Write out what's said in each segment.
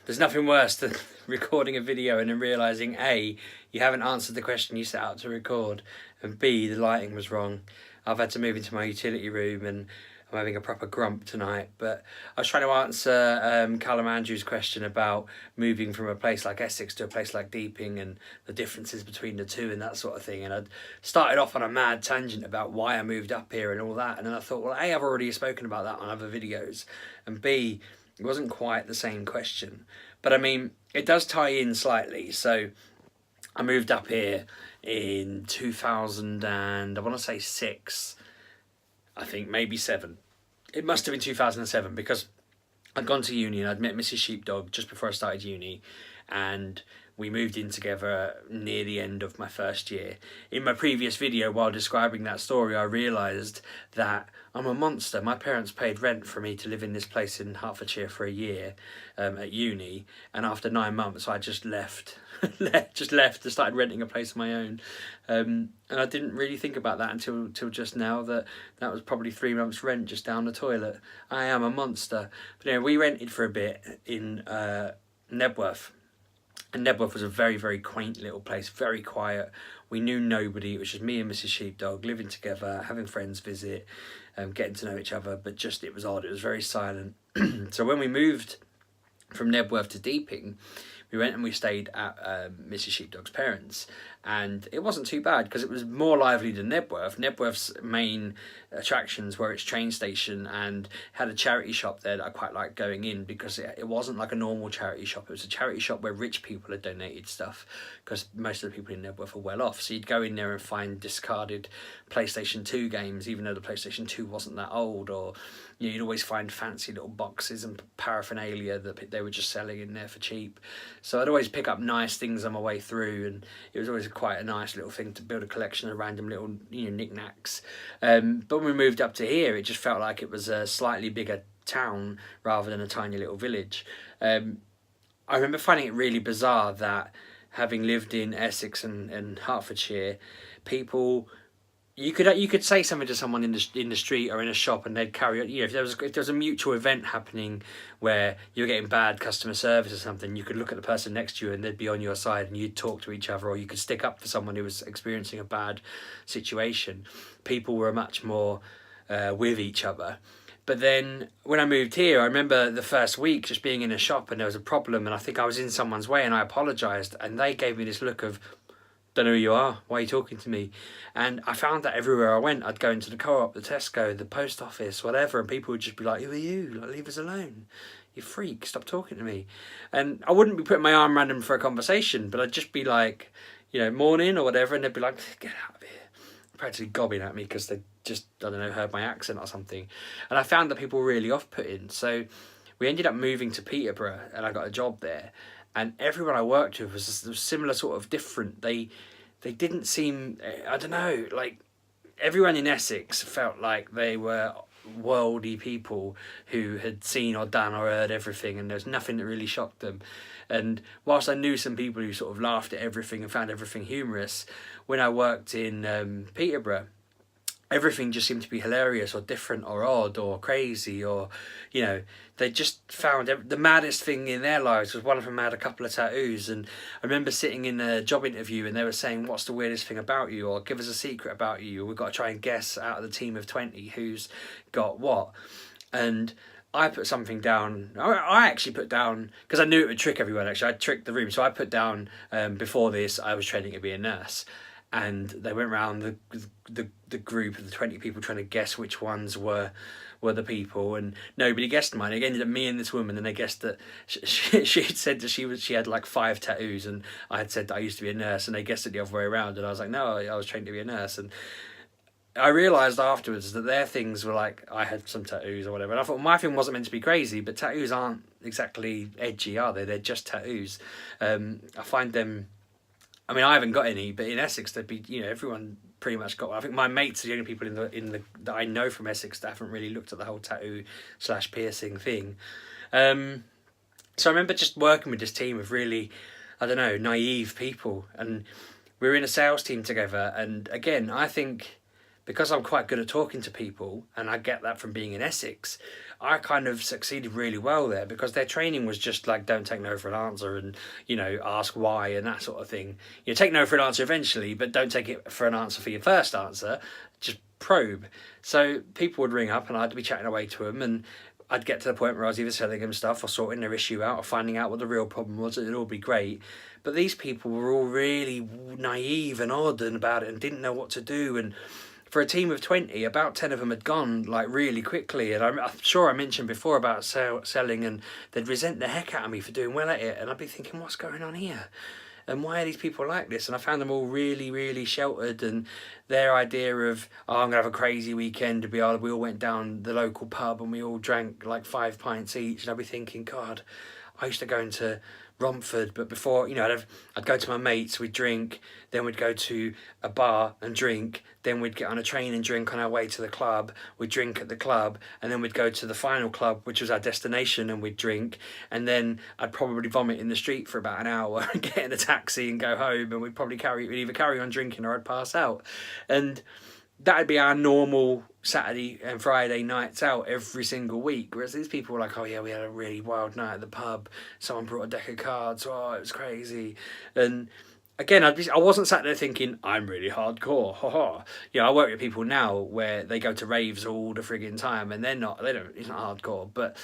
There's nothing worse than recording a video and then realising A, you haven't answered the question you set out to record, and B, the lighting was wrong. I've had to move into my utility room and I'm having a proper grump tonight. But I was trying to answer Callum Andrews' question about moving from a place like Essex to a place like Deeping and the differences between the two and that sort of thing. And I'd started off on a mad tangent about why I moved up here and all that. And then I thought, well, A, I've already spoken about that on other videos. And B, it wasn't quite the same question. But I mean, it does tie in slightly. So I moved up here in 2000 and I want to say 6, I think maybe 7. It must have been 2007 because I'd gone to uni and I'd met Mrs. Sheepdog just before I started uni, and we moved in together near the end of my first year. In my previous video, while describing that story, I realised that I'm a monster. My parents paid rent for me to live in this place in Hertfordshire for a year at uni, and after 9 months I just left. just left and started renting a place of my own, and I didn't really think about that until just now, that was probably 3 months rent just down the toilet. I am a monster. But anyway, we rented for a bit in Nebworth. And Nebworth was a very, very quaint little place, very quiet. We knew nobody. It was just me and Mrs. Sheepdog living together, having friends visit, getting to know each other. But just, it was odd. It was very silent. So when we moved from Nebworth to Deeping, we went and we stayed at Mrs. Sheepdog's parents, and it wasn't too bad because it was more lively than Nebworth. Nebworth's main attractions were its train station and had a charity shop there that I quite liked going in, because it wasn't like a normal charity shop. It was a charity shop where rich people had donated stuff, because most of the people in Nebworth are well off. So you'd go in there and find discarded PlayStation 2 games, even though the PlayStation 2 wasn't that old, or you'd always find fancy little boxes and paraphernalia that they were just selling in there for cheap. So I'd always pick up nice things on my way through, and it was always quite a nice little thing to build a collection of random little, knickknacks. But when we moved up to here, it just felt like it was a slightly bigger town rather than a tiny little village. I remember finding it really bizarre that, having lived in Essex and Hertfordshire, people, you could say something to someone in the street or in a shop and they'd carry on. If there was a mutual event happening where you were getting bad customer service or something, you could look at the person next to you and they'd be on your side and you'd talk to each other, or you could stick up for someone who was experiencing a bad situation. People were much more with each other. But then when I moved here, I remember the first week just being in a shop and there was a problem, and I think I was in someone's way and I apologised, and they gave me this look of, don't know who you are, why are you talking to me? And I found that everywhere I went, I'd go into the co-op, the Tesco, the post office, whatever, and people would just be like, who are you? Like, leave us alone. You freak, stop talking to me. And I wouldn't be putting my arm around them for a conversation, but I'd just be like, morning or whatever, and they'd be like, get out of here. Practically gobbing at me because they just, I don't know, heard my accent or something. And I found that people were really off-putting. So we ended up moving to Peterborough and I got a job there. And everyone I worked with was similar sort of different. They didn't seem, I don't know, like everyone in Essex felt like they were worldly people who had seen or done or heard everything, and there was nothing that really shocked them. And whilst I knew some people who sort of laughed at everything and found everything humorous, when I worked in Peterborough, everything just seemed to be hilarious or different or odd or crazy, or they just found the maddest thing in their lives. Was one of them had a couple of tattoos, and I remember sitting in a job interview and they were saying, what's the weirdest thing about you, or give us a secret about you, or we've got to try and guess out of the team of 20 who's got what. And I put something down. I actually put down, because I knew it would trick everyone. Actually, I tricked the room, so I put down before this I was training to be a nurse. And they went around the group of the 20 people trying to guess which ones were the people, and nobody guessed mine. It ended up me and this woman, and they guessed that she had said that she had like 5 tattoos, and I had said that I used to be a nurse, and they guessed it the other way around, and I was like, no, I was trained to be a nurse. And I realised afterwards that their things were like, I had some tattoos or whatever, and I thought my thing wasn't meant to be crazy, but tattoos aren't exactly edgy, are they? They're just tattoos. I find them, I mean, I haven't got any, but in Essex, there'd be, everyone pretty much got one. I think my mates are the only people in the that I know from Essex that haven't really looked at the whole tattoo/piercing thing. So I remember just working with this team of really, I don't know, naive people, and we were in a sales team together. And again, I think because I'm quite good at talking to people, and I get that from being in Essex, I kind of succeeded really well there, because their training was just like, don't take no for an answer, and, you know, ask why and that sort of thing. You take no for an answer eventually, but don't take it for an answer for your first answer. Just probe. So people would ring up and I'd be chatting away to them, and I'd get to the point where I was either selling them stuff or sorting their issue out or finding out what the real problem was. It'd all be great. But these people were all really naive and odd and about it, and didn't know what to do. And for a team of 20, about 10 of them had gone like really quickly. And I'm sure I mentioned before about selling, and they'd resent the heck out of me for doing well at it. And I'd be thinking, what's going on here? And why are these people like this? And I found them all really, really sheltered, and their idea of, oh, I'm going to have a crazy weekend, we all went down the local pub and we all drank like 5 pints each. And I'd be thinking, God, I used to go into Romford, but before, you know, I'd go to my mates, we'd drink, then we'd go to a bar and drink, then we'd get on a train and drink on our way to the club, we'd drink at the club, and then we'd go to the final club, which was our destination, and we'd drink, and then I'd probably vomit in the street for about an hour and get in a taxi and go home, and we'd either carry on drinking or I'd pass out. And that'd be our normal Saturday and Friday nights out every single week. Whereas these people were like, oh yeah, we had a really wild night at the pub. Someone brought a deck of cards. Oh, it was crazy. And again, I wasn't sat there thinking, I'm really hardcore. Ha ha. You know, I work with people now where they go to raves all the frigging time, and it's not hardcore. But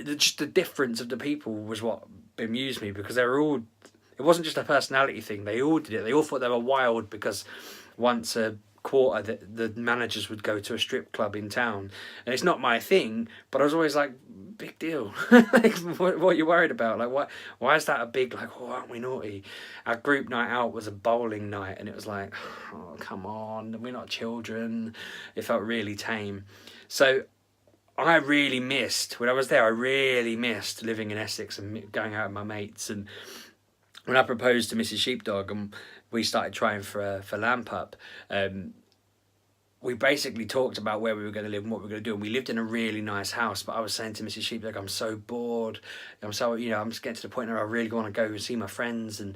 just the difference of the people was what bemused me, because they were all, it wasn't just a personality thing. They all did it. They all thought they were wild because once a quarter the managers would go to a strip club in town, and it's not my thing, but I was always like, big deal. Like, what are you worried about? Like, why is that a big, like, oh, aren't we naughty? Our group night out was a bowling night, and it was like, oh, come on, we're not children. It felt really tame. So I really missed, when I was there, I really missed living in Essex and going out with my mates. And when I proposed to Mrs. Sheepdog and we started trying for Lamp Up, we basically talked about where we were going to live and what we were going to do. And we lived in a really nice house, but I was saying to Mrs. Sheepdog, I'm so bored. I'm just getting to the point where I really want to go and see my friends, and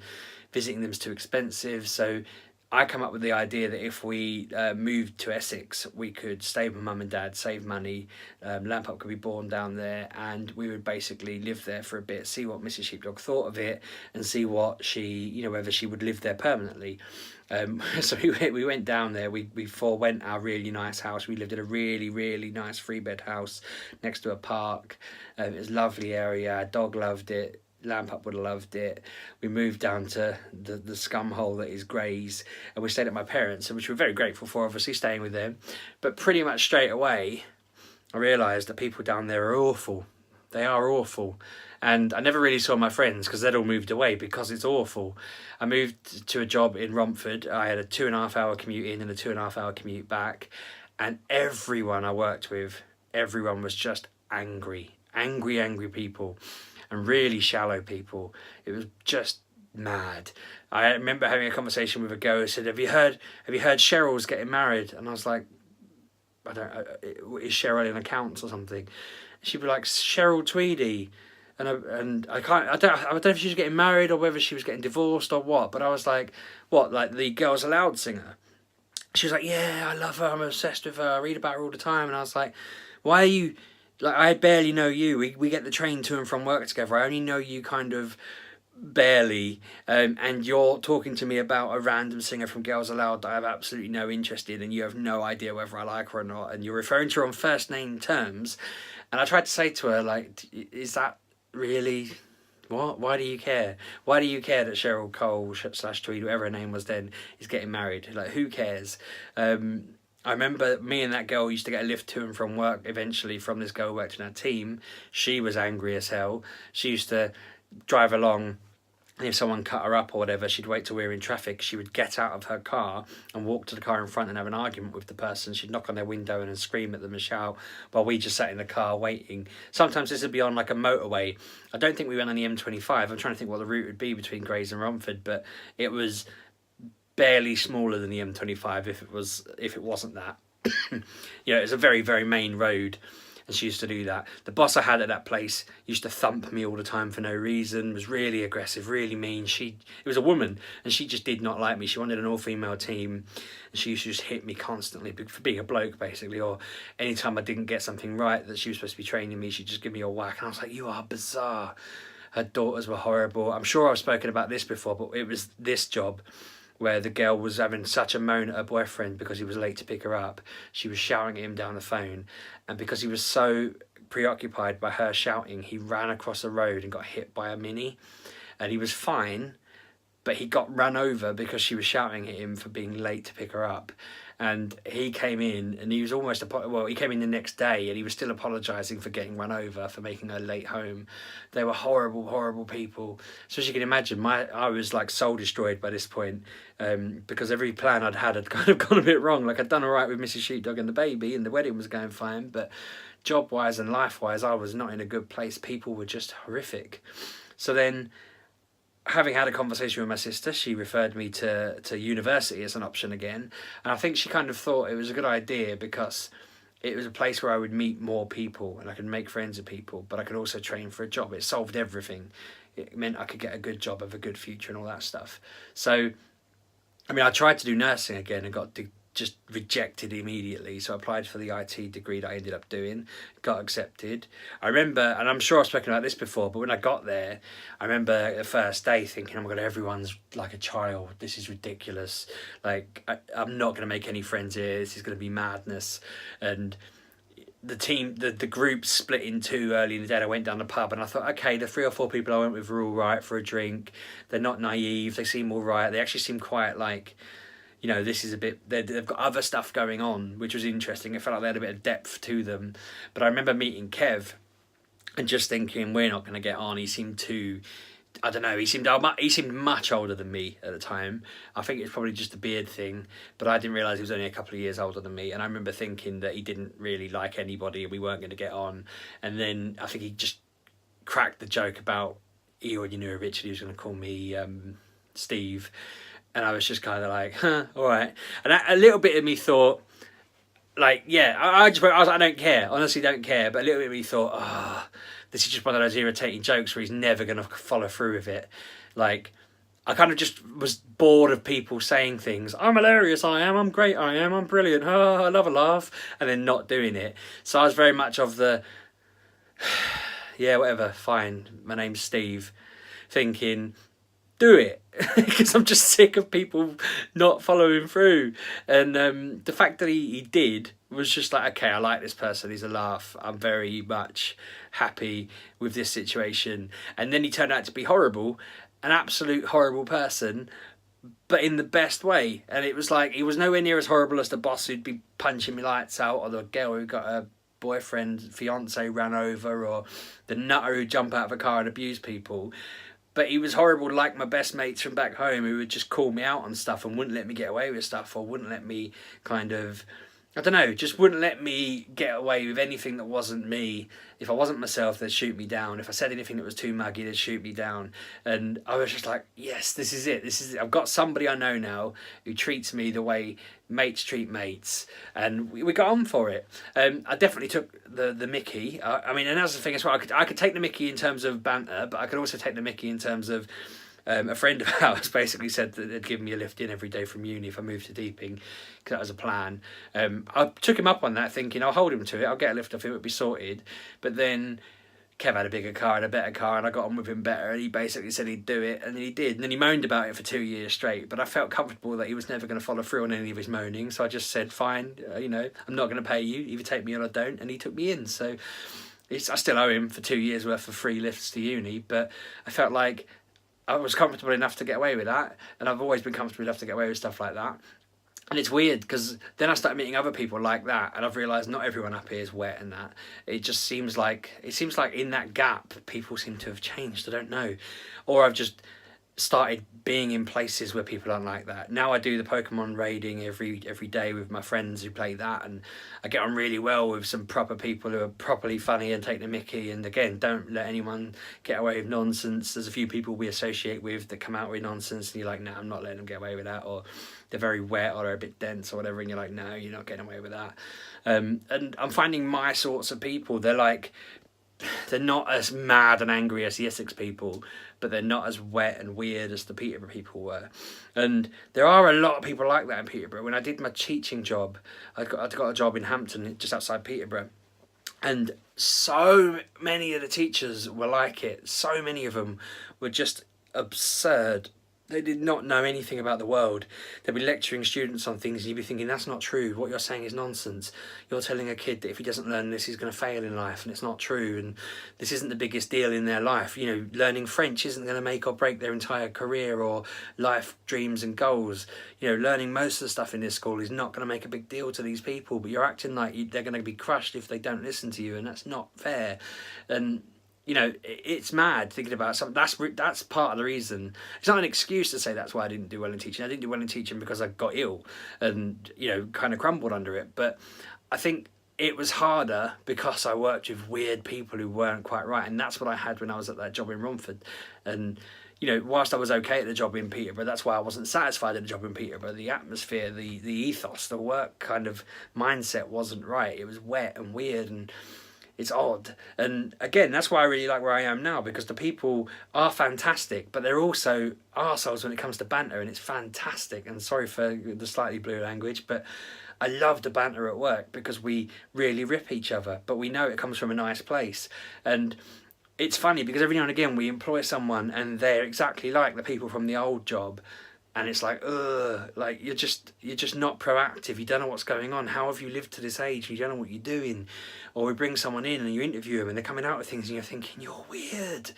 visiting them's too expensive. So I come up with the idea that if we moved to Essex, we could stay with mum and dad, save money, Lamp Up could be born down there, and we would basically live there for a bit, see what Mrs. Sheepdog thought of it, and see what whether she would live there permanently. So we went down there. We forewent our really nice house. We lived in a really, really nice 3-bed house next to a park. It was a lovely area. Our dog loved it. Lamp Up would have loved it. We moved down to the scum hole that is Grays, and we stayed at my parents', which we're very grateful for, obviously, staying with them. But pretty much straight away, I realised that people down there are awful. They are awful. And I never really saw my friends because they'd all moved away because it's awful. I moved to a job in Romford. I had a 2.5 hour commute in and a 2.5 hour commute back. And everyone I worked with, everyone was just angry people, and really shallow people. It was just mad. I remember having a conversation with a girl who said, have you heard Cheryl's getting married? And I was like, is Cheryl in accounts or something? She'd be like, Cheryl Tweedy. And I don't know if she was getting married or whether she was getting divorced or what, but I was like, what, like the Girls Aloud singer? She was like, yeah, I love her, I'm obsessed with her, I read about her all the time. And I was like, why are you, like, I barely know you. We get the train to and from work together. I only know you kind of barely, and you're talking to me about a random singer from Girls Aloud that I have absolutely no interest in, and you have no idea whether I like her or not, and you're referring to her on first name terms. And I tried to say to her, like, is that really, what? Why do you care? Why do you care that Cheryl Cole / Tweed, whatever her name was then, is getting married? Like, who cares? I remember me and that girl used to get a lift to and from work eventually from this girl who worked in our team. She was angry as hell. She used to drive along, and if someone cut her up or whatever, she'd wait till we were in traffic. She would get out of her car and walk to the car in front and have an argument with the person. She'd knock on their window and scream at them and shout while we just sat in the car waiting. Sometimes this would be on like a motorway. I don't think we went on the M25. I'm trying to think what the route would be between Grays and Romford, but it was barely smaller than the M25 if it wasn't that. You know, it's a very, very main road. and she used to do that. The boss I had at that place used to thump me all the time for no reason, was really aggressive, really mean. It was a woman, and she just did not like me. She wanted an all-female team, and she used to just hit me constantly for being a bloke, basically, or anytime I didn't get something right that she was supposed to be training me, she'd just give me a whack, and I was like, you are bizarre. Her daughters were horrible. I'm sure I've spoken about this before, but it was this job where the girl was having such a moan at her boyfriend because he was late to pick her up. She was shouting at him down the phone, and because he was so preoccupied by her shouting, he ran across the road and got hit by a Mini, and he was fine, but he got run over because she was shouting at him for being late to pick her up. And he came in, and he was almost he came in the next day, and he was still apologising for getting run over, for making her late home. They were horrible, horrible people. So as you can imagine, I was like soul destroyed by this point, because every plan I'd had kind of gone a bit wrong. Like, I'd done all right with Mrs. Sheepdog and the baby, and the wedding was going fine, but job-wise and life-wise, I was not in a good place. People were just horrific. So then, having had a conversation with my sister, she referred me to university as an option again. And I think she kind of thought it was a good idea because it was a place where I would meet more people and I could make friends with people, but I could also train for a job. It solved everything. It meant I could get a good job, have a good future and all that stuff. So, I mean, I tried to do nursing again and got just rejected immediately. So I applied for the IT degree that I ended up doing, got accepted. I remember, and I'm sure I've spoken about this before, but when I got there, I remember the first day thinking, oh my God, everyone's like a child. This is ridiculous. Like, I'm not going to make any friends here. This is going to be madness. And the group split in two early in the day. I went down the pub and I thought, okay, the 3 or 4 people I went with were all right for a drink. They're not naive. They seem all right. They actually seem quite like, you know, this is a bit, they've got other stuff going on, which was interesting. It felt like they had a bit of depth to them. But I remember meeting Kev and just thinking, we're not going to get on. He seemed too, I don't know, he seemed much older than me at the time. I think it's probably just a beard thing, but I didn't realise he was only a couple of years older than me. And I remember thinking that he didn't really like anybody and we weren't going to get on. And then I think he just cracked the joke about, you already knew Richard, he was going to call me Steve. And I was just kind of like, huh, all right. And a little bit of me thought, like, yeah, I was like, I don't care. Honestly, don't care. But a little bit of me thought, this is just one of those irritating jokes where he's never going to follow through with it. Like, I kind of just was bored of people saying things. I'm hilarious, I am. I'm great, I am. I'm brilliant. Oh, I love a laugh. And then not doing it. So I was very much of the, yeah, whatever, fine. My name's Steve. Thinking, do it. Because I'm just sick of people not following through. And the fact that he did was just like, okay, I like this person, he's a laugh, I'm very much happy with this situation. And then he turned out to be horrible, an absolute horrible person, but in the best way. And it was like, he was nowhere near as horrible as the boss who'd be punching me lights out, or the girl who got her boyfriend, fiance ran over, or the nutter who'd jump out of a car and abuse people. But he was horrible like my best mates from back home who would just call me out on stuff and wouldn't let me get away with stuff, or wouldn't let me kind of, I don't know, just wouldn't let me get away with anything that wasn't me. If I wasn't myself, they'd shoot me down. If I said anything that was too muggy, they'd shoot me down. And I was just like, yes, this is it. This is it. I've got somebody I know now who treats me the way mates treat mates. And we got on for it. I definitely took the Mickey. I mean, and that's the thing as well. I could take the Mickey in terms of banter, but I could also take the Mickey in terms of a friend of ours basically said that they'd give me a lift in every day from uni if I moved to Deeping, because that was a plan. I took him up on that, thinking I'll hold him to it, I'll get a lift off him, it'll be sorted. But then Kev had a bigger car and a better car, and I got on with him better, and he basically said he'd do it, and then he did. And then he moaned about it for 2 years straight, but I felt comfortable that he was never going to follow through on any of his moaning, so I just said, fine, you know, I'm not going to pay you, either take me on or don't, and he took me in. So I still owe him for 2 years worth of free lifts to uni, but I felt like I was comfortable enough to get away with that, and I've always been comfortable enough to get away with stuff like that. And it's weird because then I started meeting other people like that, and I've realised not everyone up here is wet and that. It seems like in that gap people seem to have changed. I don't know, or I've just started being in places where people aren't like that. Now I do the Pokemon raiding every day with my friends who play that, and I get on really well with some proper people who are properly funny and take the mickey, and again, don't let anyone get away with nonsense. There's a few people we associate with that come out with nonsense and you're like, no, I'm not letting them get away with that, or they're very wet or they're a bit dense or whatever, and you're like, no, you're not getting away with that. And I'm finding my sorts of people, they're not as mad and angry as the Essex people, but they're not as wet and weird as the Peterborough people were. And there are a lot of people like that in Peterborough. When I did my teaching job, I got a job in Hampton, just outside Peterborough, and so many of the teachers were like it. So many of them were just absurd. They did not know anything about the world. They'd be lecturing students on things and you'd be thinking, that's not true. What you're saying is nonsense. You're telling a kid that if he doesn't learn this, he's going to fail in life, and it's not true. And this isn't the biggest deal in their life. You know, learning French isn't going to make or break their entire career or life dreams and goals. You know, learning most of the stuff in this school is not going to make a big deal to these people, but you're acting like they're going to be crushed if they don't listen to you, and that's not fair. And you know, it's mad thinking about something. That's part of the reason. It's not an excuse to say that's why I didn't do well in teaching. I didn't do well in teaching because I got ill and, you know, kind of crumbled under it. But I think it was harder because I worked with weird people who weren't quite right. And that's what I had when I was at that job in Romford. And, you know, whilst I was okay at the job in Peterborough, that's why I wasn't satisfied at the job in Peterborough. The atmosphere, the ethos, the work kind of mindset wasn't right. It was wet and weird and it's odd. And again, that's why I really like where I am now, because the people are fantastic, but they're also arseholes when it comes to banter, and it's fantastic. And sorry for the slightly blue language, but I love the banter at work because we really rip each other, but we know it comes from a nice place. And it's funny because every now and again we employ someone and they're exactly like the people from the old job. And it's like, ugh, like you're just not proactive. You don't know what's going on. How have you lived to this age? You don't know what you're doing. Or we bring someone in and you interview them and they're coming out with things and you're thinking, you're weird.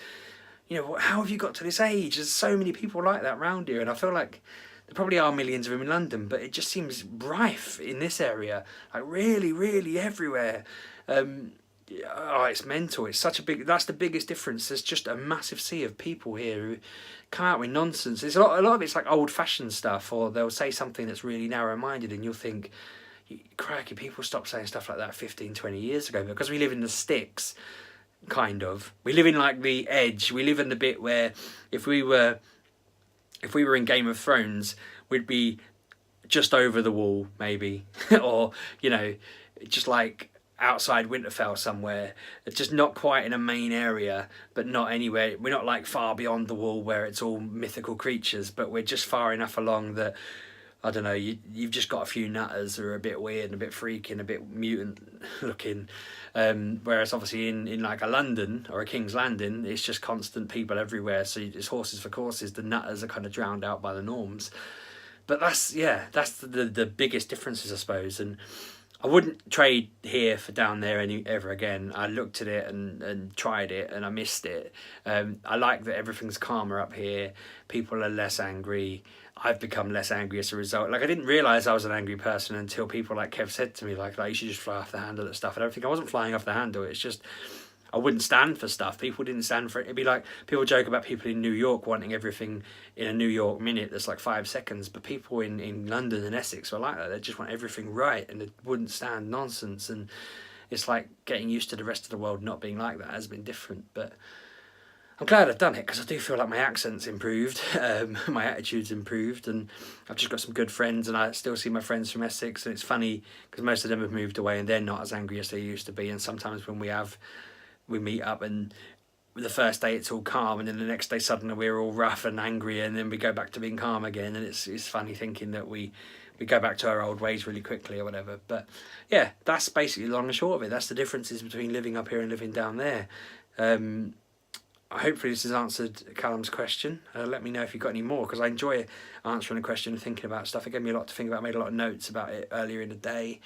You know, how have you got to this age? There's so many people like that around here. And I feel like there probably are millions of them in London, but it just seems rife in this area. Like really, really everywhere. Oh, it's mental. It's such a big, that's the biggest difference. There's just a massive sea of people here who come out with nonsense. There's a lot of it's like old fashioned stuff, or they'll say something that's really narrow minded and you'll think, crikey, people stopped saying stuff like that 15, 20 years ago. Because we live in the sticks, kind of. We live in like the edge. We live in the bit where if we were in Game of Thrones, we'd be just over the wall, maybe. Or, you know, just like outside Winterfell somewhere. It's just not quite in a main area, but not anywhere. We're not like far beyond the wall where it's all mythical creatures, but we're just far enough along that, I don't know, you've just got a few nutters who are a bit weird and a bit freaky and a bit mutant looking. Whereas obviously in like a London or a King's Landing, it's just constant people everywhere. So it's horses for courses. The nutters are kind of drowned out by the norms. But that's the biggest differences, I suppose. And I wouldn't trade here for down there ever again. I looked at it and tried it and I missed it. I like that everything's calmer up here. People are less angry. I've become less angry as a result. Like I didn't realise I was an angry person until people like Kev said to me, like you should just fly off the handle at stuff. I don't think I wasn't flying off the handle. It's just I wouldn't stand for stuff. People didn't stand for it. It'd be like people joke about people in New York wanting everything in a New York minute that's like 5 seconds, but people in London and Essex were like that. They just want everything right and they wouldn't stand nonsense. And it's like getting used to the rest of the world not being like that has been different. But I'm glad I've done it because I do feel like my accent's improved, my attitude's improved, and I've just got some good friends, and I still see my friends from Essex. And it's funny because most of them have moved away and they're not as angry as they used to be. And sometimes when we meet up and the first day it's all calm and then the next day suddenly we're all rough and angry and then we go back to being calm again, and it's funny thinking that we go back to our old ways really quickly or whatever. But yeah, that's basically long and short of it. That's the differences between living up here and living down there. Hopefully this has answered Callum's question. Let me know if you've got any more, because I enjoy answering a question and thinking about stuff. It gave me a lot to think about. I made a lot of notes about it earlier in the day.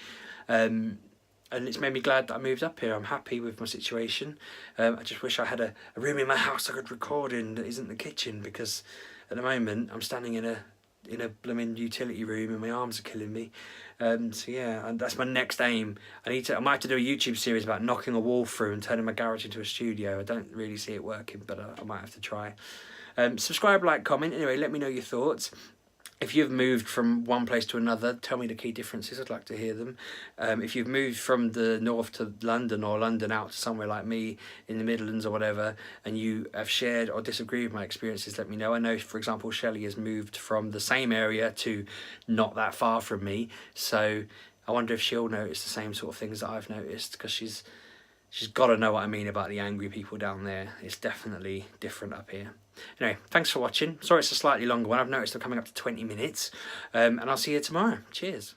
And it's made me glad that I moved up here. I'm happy with my situation. I just wish I had a room in my house I could record in that isn't the kitchen, because at the moment I'm standing in a blooming utility room and my arms are killing me. So yeah, and that's my next aim. I might have to do a YouTube series about knocking a wall through and turning my garage into a studio. I don't really see it working, but I might have to try. Subscribe, like, comment. Anyway, let me know your thoughts. If you've moved from one place to another, tell me the key differences. I'd like to hear them. If you've moved from the north to London, or London out to somewhere like me in the Midlands or whatever, and you have shared or disagreed with my experiences, let me know. I know, for example, Shelley has moved from the same area to not that far from me. So I wonder if she'll notice the same sort of things that I've noticed, because she's got to know what I mean about the angry people down there. It's definitely different up here. Anyway, thanks for watching. Sorry it's a slightly longer one. I've noticed I'm coming up to 20 minutes. And I'll see you tomorrow. Cheers.